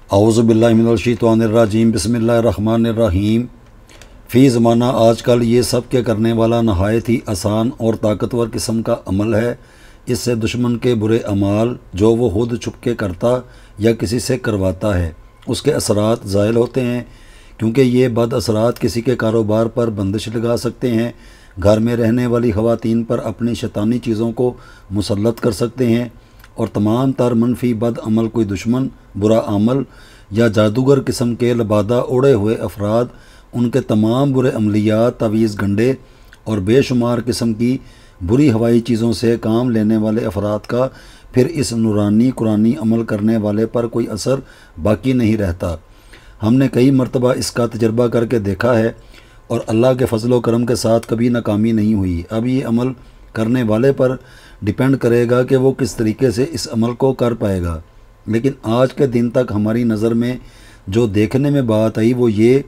औज़ु बिल्लाहि मिनश शैतानिर रजीम बिस्मिल्लाहिर रहमानिर रहीम। फ़ी ज़माना आज कल ये सब के करने वाला नहायत ही आसान और ताकतवर किस्म का अमल है। इससे दुश्मन के बुरे अमाल जो वो खुद छुप के करता या किसी से करवाता है उसके असरात ज़ायल होते हैं, क्योंकि ये बद असरात किसी के कारोबार पर बंदिश लगा सकते हैं, घर में रहने वाली ख़वातीन पर अपनी शैतानी चीज़ों को मुसल्लत कर सकते हैं, और तमाम तर मनफी बद अमल कोई दुश्मन, बुरा अमल या जादूगर किस्म के लबादा उड़े हुए अफराद उनके तमाम बुरे अमलियात, तवीज़ गंडे और बेशुमार किस्म की बुरी हवाई चीज़ों से काम लेने वाले अफराद का फिर इस नूरानी कुरानी अमल करने वाले पर कोई असर बाकी नहीं रहता। हमने कई मरतबा इसका तजर्बा करके देखा है और अल्लाह के फजल करम के साथ कभी नाकामी नहीं हुई। अब ये अमल करने वाले पर डिपेंड करेगा कि वो किस तरीके से इस अमल को कर पाएगा। लेकिन आज के दिन तक हमारी नज़र में जो देखने में बात आई वो ये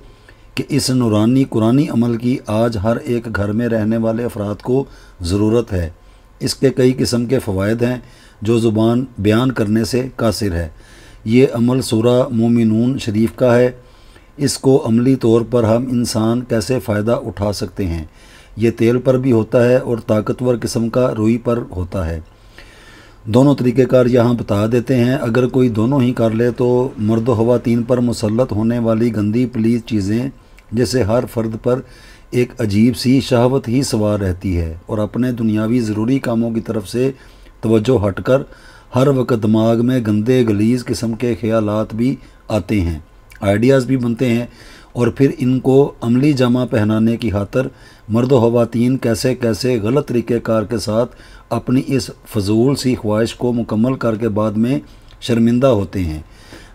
कि इस नूरानी कुरानी अमल की आज हर एक घर में रहने वाले अफराद को ज़रूरत है। इसके कई किस्म के फ़वाइद हैं जो ज़ुबान बयान करने से कासिर है। ये अमल सूरा मोमिनून शरीफ का है। इसको अमली तौर पर हम इंसान कैसे फ़ायदा उठा सकते हैं। ये तेल पर भी होता है और ताकतवर किस्म का रुई पर होता है। दोनों तरीक़ेकार यहाँ बता देते हैं। अगर कोई दोनों ही कर ले तो मर्द ख़वातीन पर मुसल्लत होने वाली गंदी पलीद चीज़ें, जैसे हर फ़र्द पर एक अजीब सी शहवत ही सवार रहती है और अपने दुनियावी ज़रूरी कामों की तरफ से तवज्जो हटकर हर वक्त दिमाग में गंदे गलीज़ किस्म के ख़यालात भी आते हैं, आइडियाज़ भी बनते हैं, और फिर इनको अमली जामा पहनाने की खातर मर्द व ख़वातीन कैसे कैसे गलत तरीक़ेकार के साथ अपनी इस फजूल सी ख्वाहिश को मुकम्मल करके बाद में शर्मिंदा होते हैं।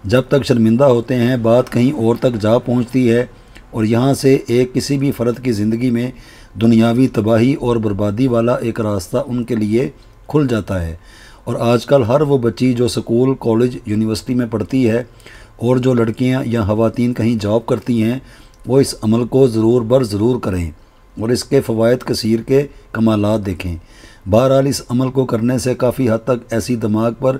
जब तक शर्मिंदा होते हैं बात कहीं और तक जा पहुंचती है और यहाँ से एक किसी भी फ़र्द की ज़िंदगी में दुनियावी तबाही और बर्बादी वाला एक रास्ता उनके लिए खुल जाता है। और आजकल हर वो बच्ची जो स्कूल, कॉलेज, यूनिवर्सिटी में पढ़ती है और जो लड़कियाँ या ख़वातीन कहीं जॉब करती हैं वो इस अमल को ज़रूर बर ज़रूर करें और इसके फ़वाइद कसीर के कमालात देखें। बहरहाल इस अमल को करने से काफ़ी हद तक ऐसी दिमाग पर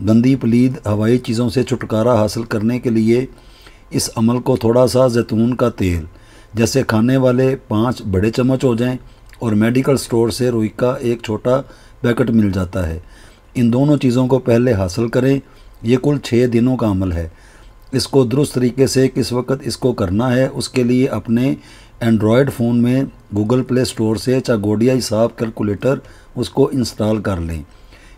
गंदी पलीद हवाई चीज़ों से छुटकारा हासिल करने के लिए इस अमल को थोड़ा सा जैतून का तेल जैसे खाने वाले 5 बड़े चम्मच हो जाएं और मेडिकल स्टोर से रुई का एक छोटा पैकेट मिल जाता है। इन दोनों चीज़ों को पहले हासिल करें। ये कुल 6 दिनों का अमल है। इसको दुरुस्त तरीके से किस वक्त इसको करना है उसके लिए अपने एंड्रॉयड फ़ोन में गूगल प्ले स्टोर से चागोडिया हिसाब कैलकुलेटर उसको इंस्टॉल कर लें।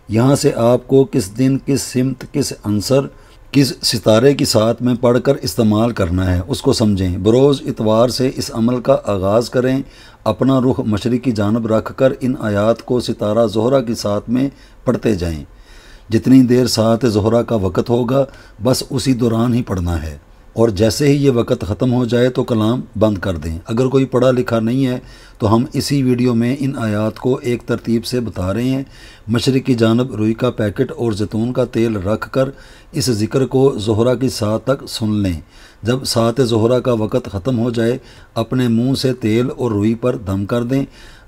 यहाँ से आपको किस दिन, किस सिमत, किस अंसर, किस सितारे की साथ में पढ़कर इस्तेमाल करना है उसको समझें। बरोज़ इतवार से इस अमल का आगाज़ करें। अपना रुख मशरिक़ की जानब रख कर इन आयात को सितारा ज़ोहरा की साथ में पढ़ते जाएं। जितनी देर साथ ज़ोहरा का वक़्त होगा बस उसी दौरान ही पढ़ना है, और जैसे ही ये वक़्त ख़त्म हो जाए तो कलाम बंद कर दें। अगर कोई पढ़ा लिखा नहीं है तो हम इसी वीडियो में इन आयात को एक तरतीब से बता रहे हैं। मशरिक़ की जानब रुई का पैकेट और जैतून का तेल रख कर इस ज़िक्र को ज़ोहरा की साथ तक सुन लें। जब साथ ज़ोहरा का वक़्त ख़त्म हो जाए अपने मुँह से तेल और रुई पर दम कर दें।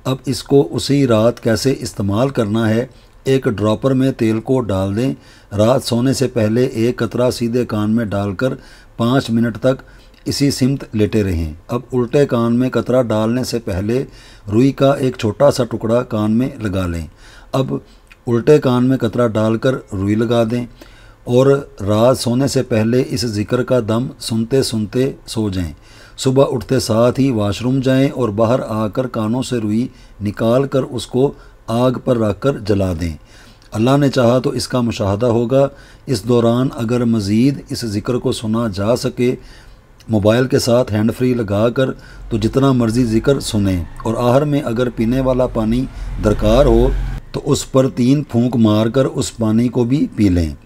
अब इसको उसी रात कैसे इस्तेमाल करना है, एक ड्रॉपर में तेल को डाल दें। रात सोने से पहले एक कतरा सीधे कान में डालकर 5 मिनट तक इसी सिमत लेटे रहें। अब उल्टे कान में कतरा डालने से पहले रुई का एक छोटा सा टुकड़ा कान में लगा लें। अब उल्टे कान में कतरा डालकर रुई लगा दें और रात सोने से पहले इस ज़िक्र का दम सुनते सुनते सो जाएं। सुबह उठते साथ ही वाशरूम जाएं और बाहर आकर कानों से रुई निकाल कर उसको आग पर रख कर जला दें। अल्लाह ने चाहा तो इसका मुशाहदा होगा। इस दौरान अगर मज़ीद इस ज़िक्र को सुना जा सके मोबाइल के साथ हैंड फ्री लगा कर तो जितना मर्ज़ी ज़िक्र सुने, और आहर में अगर पीने वाला पानी दरकार हो तो उस पर 3 फूंक मार कर उस पानी को भी पी लें,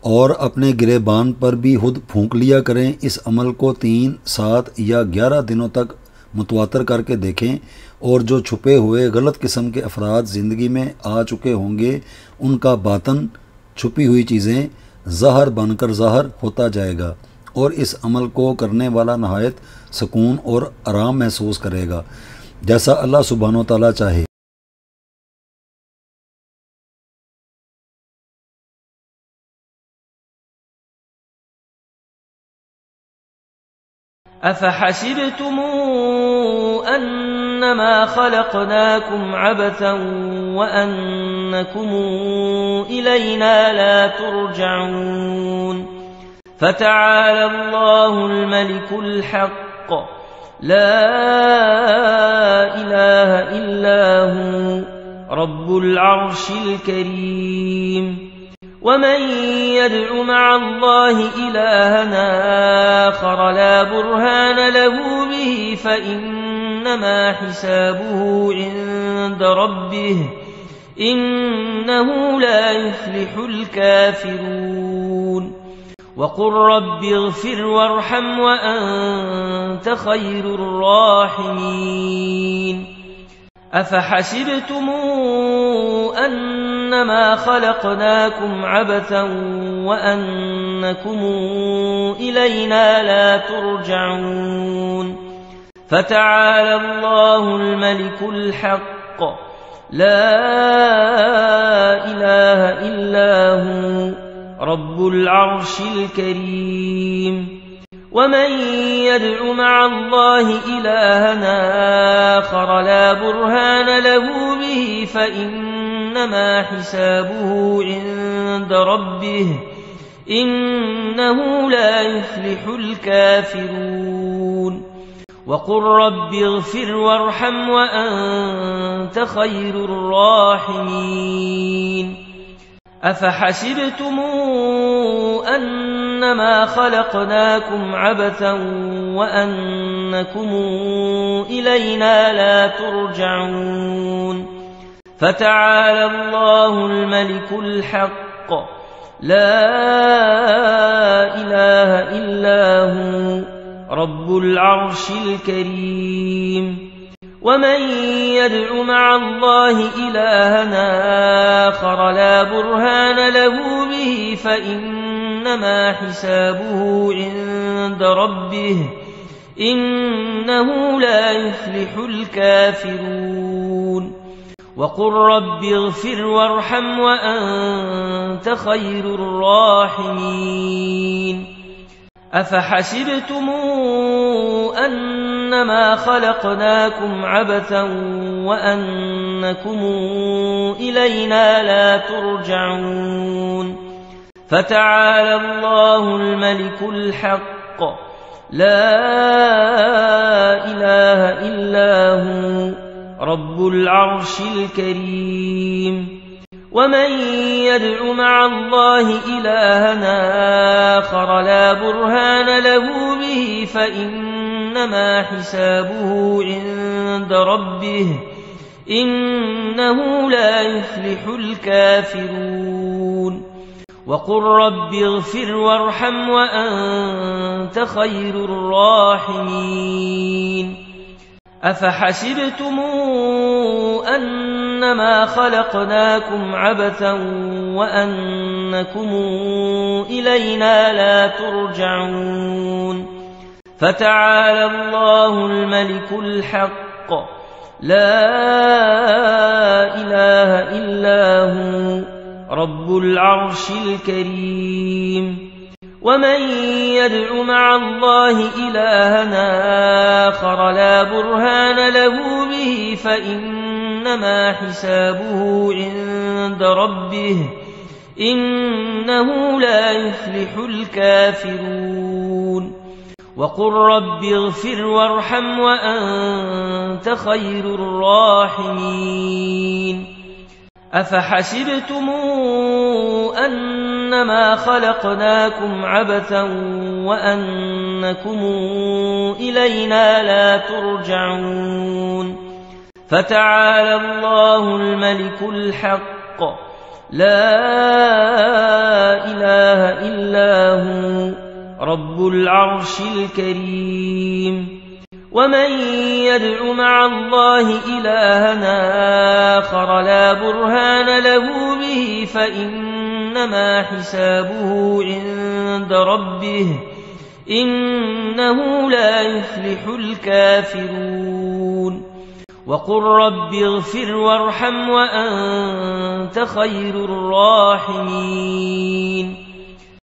और अपने गिरेबान पर भी खुद फूंक लिया करें। इस अमल को 3, 7 या 11 दिनों तक मुतवातर करके देखें, और जो छुपे हुए गलत किस्म के अफराद ज़िंदगी में आ चुके होंगे उनका बातन छुपी हुई चीज़ें ज़हर बनकर ज़ाहिर होता जाएगा, और इस अमल को करने वाला नहायत सुकून और आराम महसूस करेगा, जैसा अल्लाह सुब्हानो तआला चाहे। أفحسبتم أنما خلقناكم عبثا وأنكم إلينا لا ترجعون فتعالى الله الملك الحق لا إله إلا هو رب العرش الكريم ومن يدع مع الله إلها آخر لا برهان له به فإنما حسابه عند ربه إنه لا يفلح الكافرون وقل رب اغفر وارحم وأنت خير الراحمين أفحسبتم أنما خلقناكم عبثا وأنكم إلينا لا ترجعون فتعالى الله الملك الحق لا إله إلا هو رب العرش الكريم ومن يدع مع الله إلها آخر لا برهان له به فإنما حسابه عند ربه إنه لا يفلح الكافرون وقل رب اغفر وارحم وأنت خير الراحمين أفحسبتم أنما خلقناكم عبثا وأنكم إلينا لا ترجعون فتعالى الله الملك الحق لا إله إلا هو رب العرش الكريم ومن يدع مع الله إلها آخر لا برهان له به فإنما حسابه عند ربه إنه لا يفلح الكافرون وقل رب اغفر وارحم وأنت خير الراحمين أفحسبتم أنما خلقناكم عبثا وأنكم إلينا لا ترجعون فتعالى الله الملك الحق لا إله إلا هو رب العرش الكريم ومن يدع مع الله إلها آخر لا برهان له به فإنما حسابه عند ربه إنه لا يفلح الكافرون وقل رب اغفر وارحم وأنت خير الراحمين أفحسبتم أنما خلقناكم عبثا وأنكم إلينا لا ترجعون فتعالى الله الملك الحق لا إله إلا هو رب العرش الكريم ومن يدع مع الله إلها آخر لا برهان له به فإنما حسابه عند ربه إنه لا يفلح الكافرون وقل رب اغفر وارحم وأنت خير الراحمين أفحسبتم أنما خلقناكم عبثا وأنكم إلينا لا ترجعون فتعالى الله الملك الحق لا إله إلا هو رب العرش الكريم ومن يدع مع الله إلها آخر لا برهان له به فإنما حسابه عند ربه إنه لا يفلح الكافرون وقل رب اغفر وارحم وأنت خير الراحمين